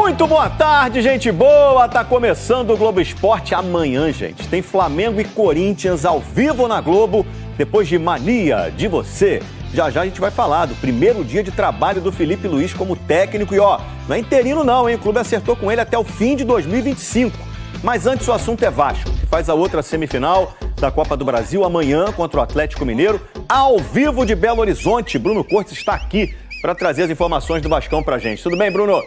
Muito boa tarde, gente boa! Tá começando o Globo Esporte amanhã, gente. Tem Flamengo e Corinthians ao vivo na Globo, depois de Mania de Você. Já já a gente vai falar do primeiro dia de trabalho do Felipe Luiz como técnico. E ó, não é interino não, hein? O clube acertou com ele até o fim de 2025. Mas antes o assunto é Vasco, que faz a outra semifinal da Copa do Brasil amanhã contra o Atlético Mineiro, ao vivo de Belo Horizonte. Bruno Cortes está aqui para trazer as informações do Vascão pra gente. Tudo bem, Bruno?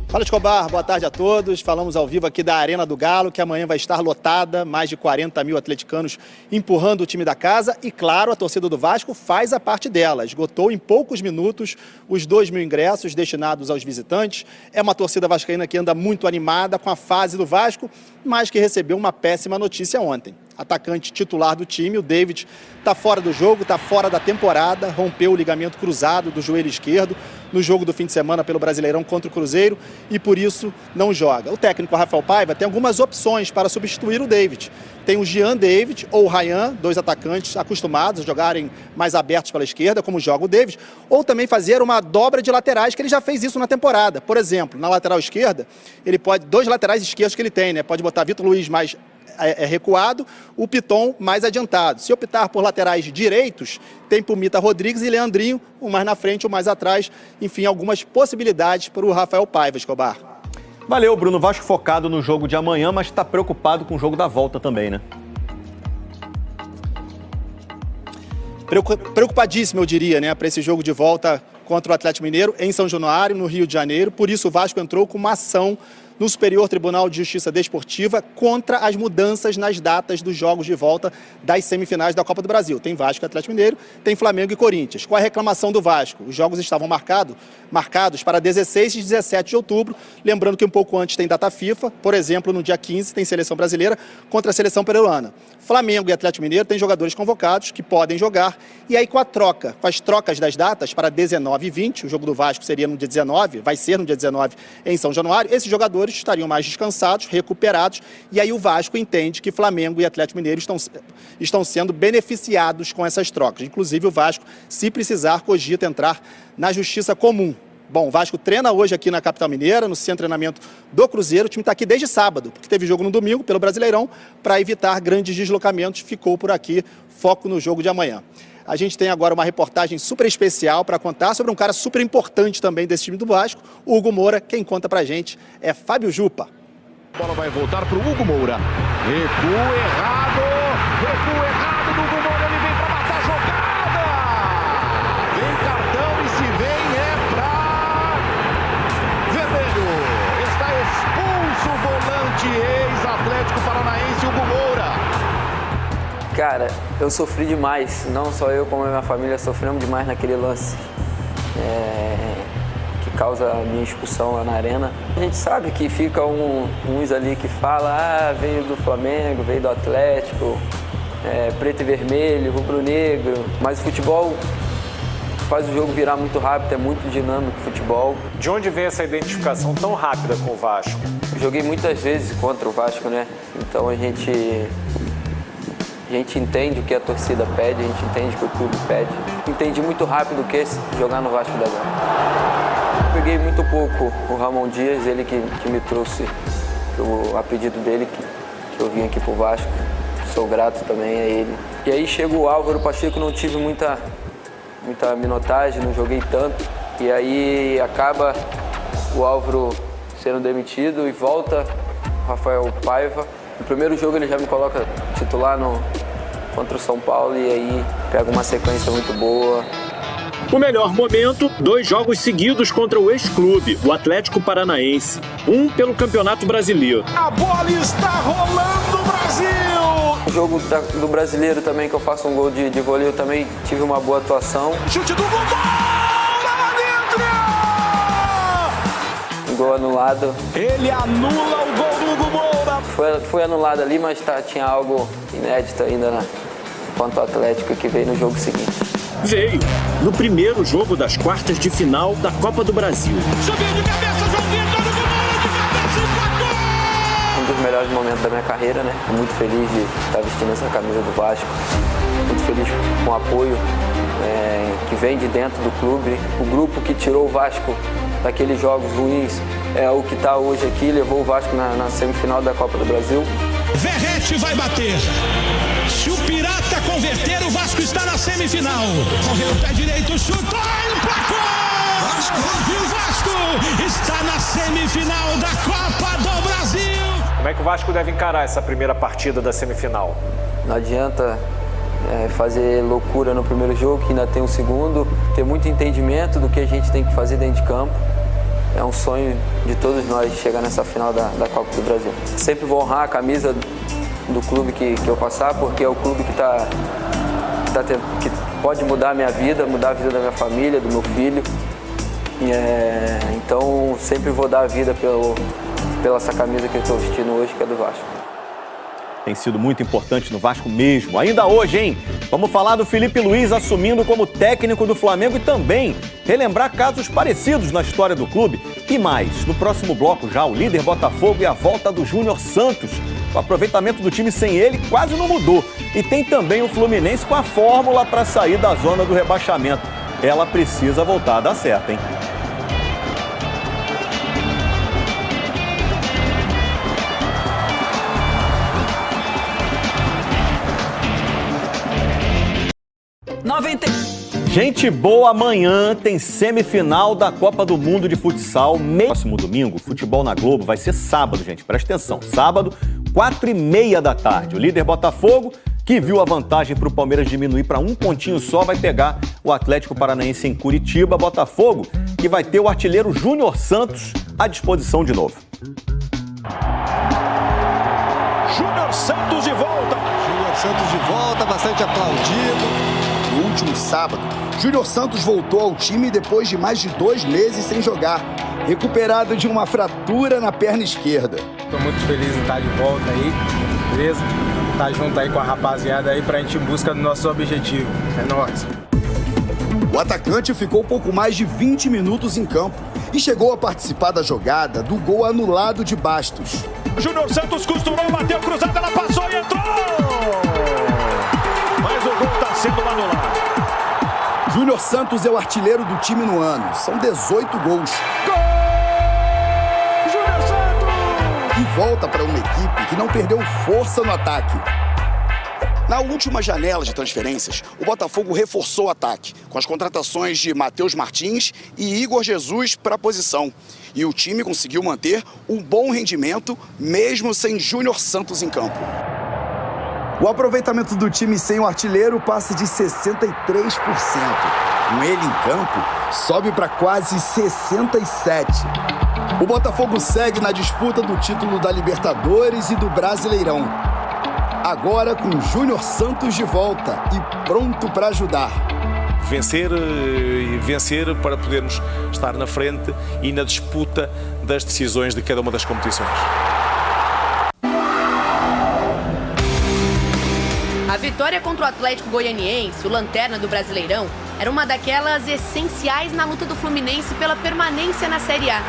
Fala, Escobar, boa tarde a todos. Falamos ao vivo aqui da Arena do Galo, que amanhã vai estar lotada, mais de 40 mil atleticanos empurrando o time da casa. E claro, a torcida do Vasco faz a parte dela. Esgotou em poucos minutos os 2.000 ingressos destinados aos visitantes. É uma torcida vascaína que anda muito animada com a fase do Vasco, mas que recebeu uma péssima notícia ontem. Atacante titular do time, o David, está fora do jogo, está fora da temporada, rompeu o ligamento cruzado do joelho esquerdo no jogo do fim de semana pelo Brasileirão contra o Cruzeiro e por isso não joga. O técnico Rafael Paiva tem algumas opções para substituir o David. Tem o Jean David ou o Ryan, dois atacantes acostumados a jogarem mais abertos pela esquerda, como joga o David, ou também fazer uma dobra de laterais, que ele já fez isso na temporada. Por exemplo, na lateral esquerda, ele pode, dois laterais esquerdos que ele tem, né? Pode botar Vitor Luiz mais recuado, o Piton mais adiantado. Se optar por laterais direitos, tem Pumita Rodrigues e Leandrinho, um mais na frente, um mais atrás. Enfim, algumas possibilidades para o Rafael Paiva, Escobar. Valeu, Bruno. Vasco focado no jogo de amanhã, mas está preocupado com o jogo da volta também, né? Preocupadíssimo, eu diria, né, para esse jogo de volta contra o Atlético Mineiro em São Januário, no Rio de Janeiro. Por isso o Vasco entrou com uma ação no Superior Tribunal de Justiça Desportiva contra as mudanças nas datas dos jogos de volta das semifinais da Copa do Brasil. Tem Vasco e Atlético Mineiro, tem Flamengo e Corinthians. Qual é a reclamação do Vasco? Os jogos estavam marcados para 16 e 17 de outubro, lembrando que um pouco antes tem data FIFA, por exemplo, no dia 15 tem Seleção Brasileira contra a Seleção Peruana. Flamengo e Atlético Mineiro têm jogadores convocados que podem jogar, e aí com as trocas das datas para 19 e 20, o jogo do Vasco seria no dia 19, vai ser no dia 19 em São Januário, esses jogadores estariam mais descansados, recuperados, e aí o Vasco entende que Flamengo e Atlético Mineiro estão sendo beneficiados com essas trocas. Inclusive o Vasco, se precisar, cogita entrar na Justiça Comum. Bom, o Vasco treina hoje aqui na capital mineira, no centro de treinamento do Cruzeiro. O time está aqui desde sábado, porque teve jogo no domingo pelo Brasileirão. Para evitar grandes deslocamentos, ficou por aqui, foco no jogo de amanhã. A gente tem agora uma reportagem super especial para contar sobre um cara super importante também desse time do Vasco, o Hugo Moura. Quem conta pra gente é Fábio Jupa. A bola vai voltar pro Hugo Moura. Recuo errado do Hugo Moura, ele vem para matar a jogada. Vem cartão e se vem é pra vermelho. Está expulso o volante ex-Atlético Paranaense, Hugo Moura. Cara, eu sofri demais, não só eu como a minha família sofremos demais naquele lance que causa a minha expulsão lá na arena. A gente sabe que fica uns ali que fala, veio do Flamengo, veio do Atlético, preto e vermelho, rubro-negro, mas o futebol faz o jogo virar muito rápido, é muito dinâmico o futebol. De onde vem essa identificação tão rápida com o Vasco? Eu joguei muitas vezes contra o Vasco, né? Então a gente entende o que a torcida pede, a gente entende o que o clube pede. Entendi muito rápido o que é jogar no Vasco da Gama. Peguei muito pouco o Ramon Dias, ele que me trouxe a pedido dele, que eu vim aqui pro Vasco. Sou grato também a ele. E aí chega o Álvaro Pacheco, não tive muita minutagem, não joguei tanto. E aí acaba o Álvaro sendo demitido e volta o Rafael Paiva. No primeiro jogo ele já me coloca titular contra o São Paulo e aí pega uma sequência muito boa. O melhor momento, 2 jogos seguidos contra o ex-clube, o Atlético Paranaense. Um pelo Campeonato Brasileiro. A bola está rolando, Brasil! O jogo do Brasileiro também, que eu faço um gol de voleio, também tive uma boa atuação. Chute do gol! Lá dentro! Um gol anulado. Ele anula o gol do Hugo Moura! Foi anulado ali, mas tinha algo inédito ainda quanto ao Atlético que veio no jogo seguinte. Veio no primeiro jogo das quartas de final da Copa do Brasil. Subiu de cabeça, João Vitor, Hugo Moura de cabeça e Um dos melhores momentos da minha carreira, né? Muito feliz de estar vestindo essa camisa do Vasco. Muito feliz com o apoio que vem de dentro do clube. O grupo que tirou o Vasco daqueles jogos ruins é o que está hoje aqui, levou o Vasco na semifinal da Copa do Brasil. Verrete vai bater. Se o Pirata converter, o Vasco está na semifinal. Correu o pé direito, chutou, emplacou! E o Vasco está na semifinal da Copa do Brasil. Como é que o Vasco deve encarar essa primeira partida da semifinal? Não adianta fazer loucura no primeiro jogo, que ainda tem um segundo, ter muito entendimento do que a gente tem que fazer dentro de campo. É um sonho de todos nós chegar nessa final da Copa do Brasil. Sempre vou honrar a camisa do clube que eu passar, porque é o clube que pode mudar a minha vida, mudar a vida da minha família, do meu filho. Então sempre vou dar a vida pela essa camisa que eu estou vestindo hoje, que é do Vasco. Tem sido muito importante no Vasco mesmo. Ainda hoje, hein? Vamos falar do Felipe Luiz assumindo como técnico do Flamengo e também relembrar casos parecidos na história do clube. E mais, no próximo bloco já, o líder Botafogo e a volta do Júnior Santos. O aproveitamento do time sem ele quase não mudou. E tem também o Fluminense com a fórmula para sair da zona do rebaixamento. Ela precisa voltar a dar certo, hein? Gente boa, amanhã tem semifinal da Copa do Mundo de Futsal. Próximo domingo, Futebol na Globo vai ser sábado, gente. Presta atenção. Sábado, 4h30 da tarde. O líder Botafogo, que viu a vantagem para o Palmeiras diminuir para um pontinho só, vai pegar o Atlético Paranaense em Curitiba. Botafogo, que vai ter o artilheiro Júnior Santos à disposição de novo. Júnior Santos de volta. Júnior Santos de volta, bastante aplaudido. No último sábado, Júnior Santos voltou ao time depois de mais de 2 meses sem jogar, recuperado de uma fratura na perna esquerda. Estou muito feliz em estar de volta aí, beleza? Estar junto aí com a rapaziada aí pra gente ir em busca do nosso objetivo. É nóis. O atacante ficou pouco mais de 20 minutos em campo e chegou a participar da jogada do gol anulado de Bastos. Júnior Santos costurou, bateu cruzada, ela passou e entrou! Mas o gol está sendo anulado. Júnior Santos é o artilheiro do time no ano. São 18 gols. Gol! Júnior Santos! E volta para uma equipe que não perdeu força no ataque. Na última janela de transferências, o Botafogo reforçou o ataque, com as contratações de Matheus Martins e Igor Jesus para a posição. E o time conseguiu manter um bom rendimento, mesmo sem Júnior Santos em campo. O aproveitamento do time sem o artilheiro passa de 63%. Com ele em campo, sobe para quase 67%. O Botafogo segue na disputa do título da Libertadores e do Brasileirão. Agora com Júnior Santos de volta e pronto para ajudar. Vencer para podermos estar na frente e na disputa das decisões de cada uma das competições. A vitória contra o Atlético Goianiense, o lanterna do Brasileirão, era uma daquelas essenciais na luta do Fluminense pela permanência na Série A.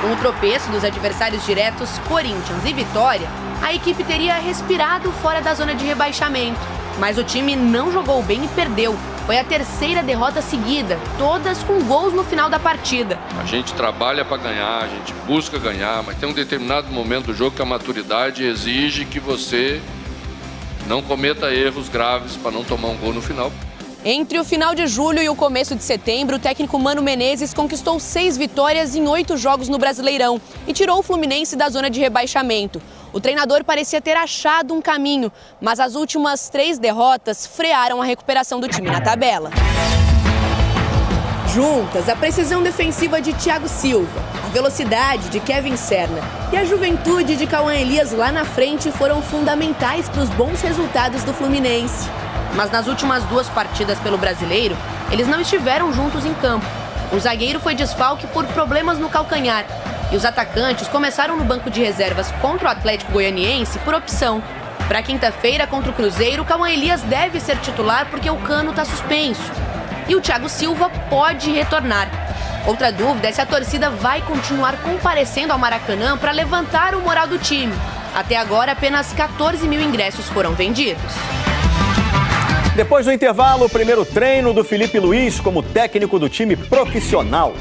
Com o tropeço dos adversários diretos Corinthians e Vitória, a equipe teria respirado fora da zona de rebaixamento. Mas o time não jogou bem e perdeu. Foi a terceira derrota seguida, todas com gols no final da partida. A gente trabalha para ganhar, a gente busca ganhar, mas tem um determinado momento do jogo que a maturidade exige que você não cometa erros graves para não tomar um gol no final. Entre o final de julho e o começo de setembro, o técnico Mano Menezes conquistou 6 vitórias em 8 jogos no Brasileirão e tirou o Fluminense da zona de rebaixamento. O treinador parecia ter achado um caminho, mas as últimas 3 derrotas frearam a recuperação do time na tabela. Juntas, a precisão defensiva de Thiago Silva, a velocidade de Kevin Serna e a juventude de Cauã Elias lá na frente foram fundamentais para os bons resultados do Fluminense. Mas nas últimas 2 partidas pelo Brasileiro, eles não estiveram juntos em campo. O zagueiro foi desfalque por problemas no calcanhar e os atacantes começaram no banco de reservas contra o Atlético Goianiense por opção. Para quinta-feira, contra o Cruzeiro, Cauã Elias deve ser titular porque o Cano está suspenso. E o Thiago Silva pode retornar. Outra dúvida é se a torcida vai continuar comparecendo ao Maracanã para levantar o moral do time. Até agora, apenas 14 mil ingressos foram vendidos. Depois do intervalo, o primeiro treino do Felipe Luiz como técnico do time profissional.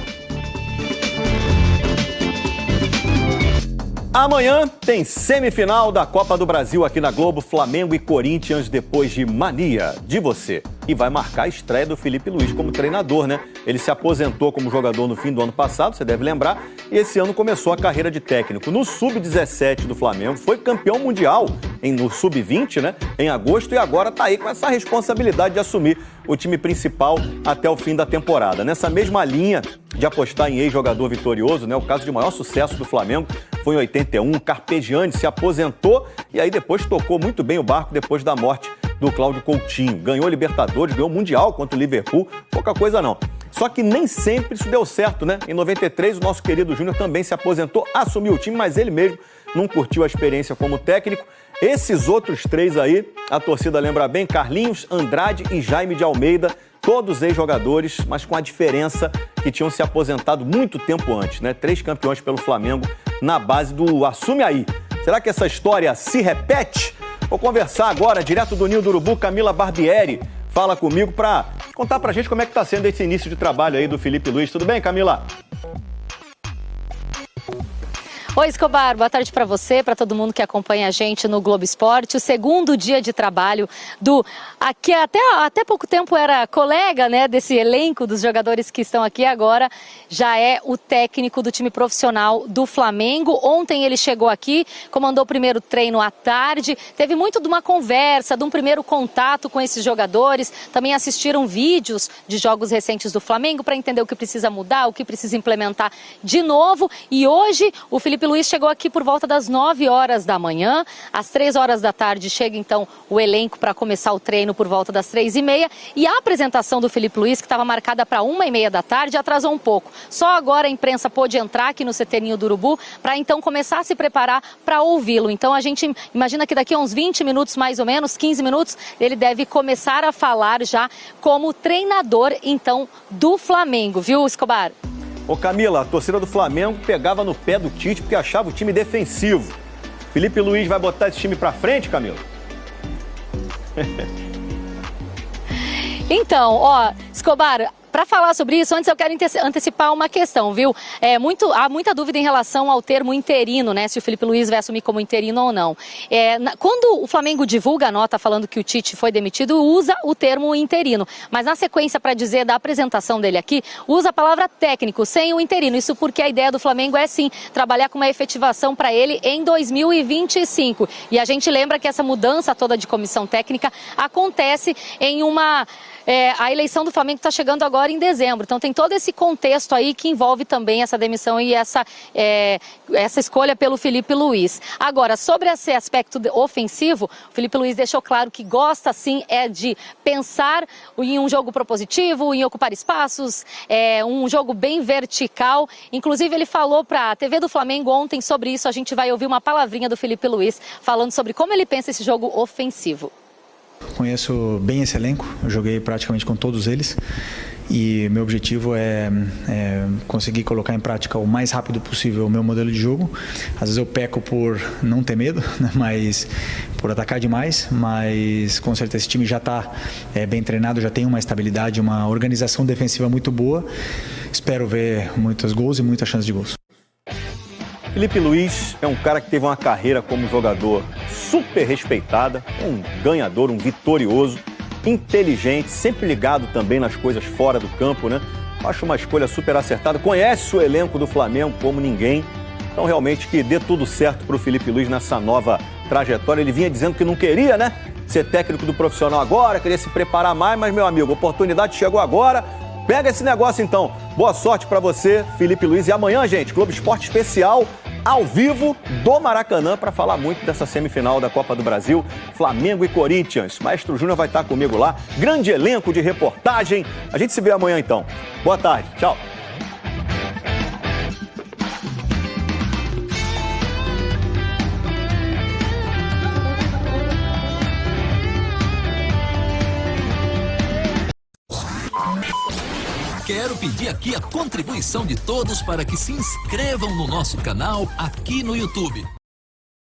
Amanhã tem semifinal da Copa do Brasil aqui na Globo, Flamengo e Corinthians, depois de mania de você. E vai marcar a estreia do Felipe Luiz como treinador, né? Ele se aposentou como jogador no fim do ano passado, você deve lembrar, e esse ano começou a carreira de técnico no Sub-17 do Flamengo, foi campeão mundial no Sub-20, né? Em agosto, e agora tá aí com essa responsabilidade de assumir o time principal até o fim da temporada. Nessa mesma linha de apostar em ex-jogador vitorioso, né? O caso de maior sucesso do Flamengo foi em 81, Carpegiani se aposentou e aí depois tocou muito bem o barco depois da morte do Cláudio Coutinho. Ganhou Libertadores, ganhou Mundial contra o Liverpool, pouca coisa não. Só que nem sempre isso deu certo, né? Em 93, o nosso querido Júnior também se aposentou, assumiu o time, mas ele mesmo não curtiu a experiência como técnico. Esses outros três aí, a torcida lembra bem, Carlinhos, Andrade e Jaime de Almeida, todos ex-jogadores, mas com a diferença que tinham se aposentado muito tempo antes, né? 3 campeões pelo Flamengo na base do Assume Aí. Será que essa história se repete? Vou conversar agora, direto do Ninho do Urubu, Camila Barbieri fala comigo para contar pra gente como é que tá sendo esse início de trabalho aí do Felipe Luiz. Tudo bem, Camila? Oi, Escobar, boa tarde para você, para todo mundo que acompanha a gente no Globo Esporte. O segundo dia de trabalho do... Aqui até pouco tempo era colega, né, desse elenco dos jogadores que estão aqui, agora já é o técnico do time profissional do Flamengo. Ontem ele chegou aqui, comandou o primeiro treino à tarde, teve muito de uma conversa, de um primeiro contato com esses jogadores, também assistiram vídeos de jogos recentes do Flamengo para entender o que precisa mudar, o que precisa implementar de novo. E hoje o Felipe Luiz chegou aqui por volta das 9 horas da manhã, às 3 horas da tarde chega então o elenco para começar o treino por volta das 3h30, e a apresentação do Felipe Luiz, que estava marcada para 1h30 da tarde, atrasou um pouco. Só agora a imprensa pôde entrar aqui no CT Ninho do Urubu para então começar a se preparar para ouvi-lo. Então a gente imagina que daqui a uns 20 minutos mais ou menos, 15 minutos, ele deve começar a falar já como treinador então do Flamengo, viu, Escobar? Ô Camila, a torcida do Flamengo pegava no pé do Tite porque achava o time defensivo. Felipe Luiz vai botar esse time pra frente, Camila? Então, Escobar, para falar sobre isso, antes eu quero antecipar uma questão, viu? Há muita dúvida em relação ao termo interino, né? Se o Felipe Luiz vai assumir como interino ou não. Quando o Flamengo divulga a nota falando que o Tite foi demitido, usa o termo interino. Mas na sequência, para dizer da apresentação dele aqui, usa a palavra técnico, sem o interino. Isso porque a ideia do Flamengo é, sim, trabalhar com uma efetivação para ele em 2025. E a gente lembra que essa mudança toda de comissão técnica acontece em uma... a eleição do Flamengo está chegando agora em dezembro, então tem todo esse contexto aí que envolve também essa demissão e essa escolha pelo Felipe Luiz. Agora, sobre esse aspecto ofensivo, o Felipe Luiz deixou claro que gosta sim de pensar em um jogo propositivo, em ocupar espaços, um jogo bem vertical. Inclusive ele falou para a TV do Flamengo ontem sobre isso, a gente vai ouvir uma palavrinha do Felipe Luiz falando sobre como ele pensa esse jogo ofensivo. Conheço bem esse elenco, eu joguei praticamente com todos eles e meu objetivo é conseguir colocar em prática o mais rápido possível o meu modelo de jogo. Às vezes eu peco por não ter medo, né? Mas por atacar demais, mas com certeza esse time já está bem treinado, já tem uma estabilidade, uma organização defensiva muito boa. Espero ver muitos gols e muitas chances de gols. Felipe Luiz é um cara que teve uma carreira como jogador super respeitada, um ganhador, um vitorioso, inteligente, sempre ligado também nas coisas fora do campo, né? Acho uma escolha super acertada, conhece o elenco do Flamengo como ninguém. Então, realmente, que dê tudo certo para o Felipe Luiz nessa nova trajetória. Ele vinha dizendo que não queria, né? Ser técnico do profissional agora, queria se preparar mais, mas, meu amigo, a oportunidade chegou agora. Pega esse negócio, então. Boa sorte para você, Felipe Luiz. E amanhã, gente, Globo Esporte especial, ao vivo do Maracanã, para falar muito dessa semifinal da Copa do Brasil, Flamengo e Corinthians. Maestro Júnior vai estar comigo lá. Grande elenco de reportagem. A gente se vê amanhã, então. Boa tarde. Tchau. Quero pedir aqui a contribuição de todos para que se inscrevam no nosso canal aqui no YouTube.